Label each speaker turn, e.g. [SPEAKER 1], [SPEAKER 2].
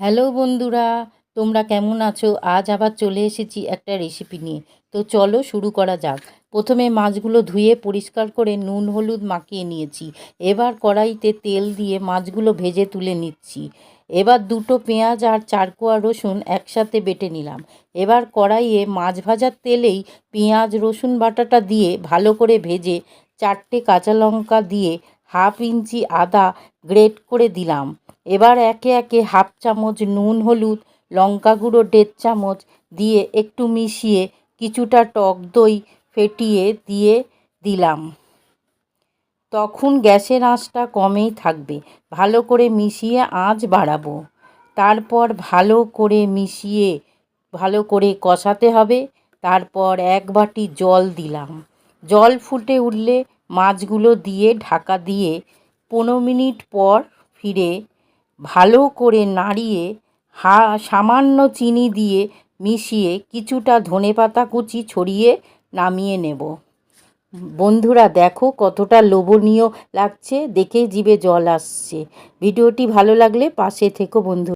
[SPEAKER 1] Hello বন্ধুরা, তোমরা কেমন আছো? আজ আবার চলে এসেছি একটা রেসিপি নিয়ে। তো চলো শুরু করা যাক। প্রথমে মাছগুলো ধুয়ে পরিষ্কার করে নুন হলুদ মাখিয়ে নিয়েছি। এবার কড়াইতে তেল দিয়ে মাছগুলো ভেজে তুলে নিচ্ছি। এবার দুটো পেঁয়াজ আর 4 কোয়া রসুন একসাথে বেটে নিলাম। এবার কড়াইয়ে মাছ ভাজার তেলেই পেঁয়াজ রসুন বাটাটা দিয়ে ভালো করে ভেজে 4টে কাঁচা লঙ্কা দিয়ে হাফ ইঞ্চি আদা গ্রেট করে দিলাম। এবার একে একে হাফ চামচ নুন হলুদ লঙ্কা গুঁড়ো 1.5 চামচ দিয়ে একটু মিশিয়ে কিছুটা টক দই ফেটিয়ে দিয়ে দিলাম। তখন গ্যাসের আঁচটা কমেই থাকবে। ভালো করে মিশিয়ে আঁচ বাড়াবো। তারপর ভালো করে কষাতে হবে। তারপর 1 বাটি জল দিলাম। জল ফুটে উঠলে মাছগুলো দিয়ে ঢাকা দিয়ে 15 মিনিট পর ফিরে ভালো করে নাড়িয়ে সামান্য চিনি দিয়ে মিশিয়ে কিছুটা ধনেপাতা কুচি ছড়িয়ে নামিয়ে নেব। বন্ধুরা দেখো কতটা লোভনীয় লাগছে, দেখে জিভে জল আসছে। ভিডিওটি ভালো লাগলে পাশে থেকো বন্ধু।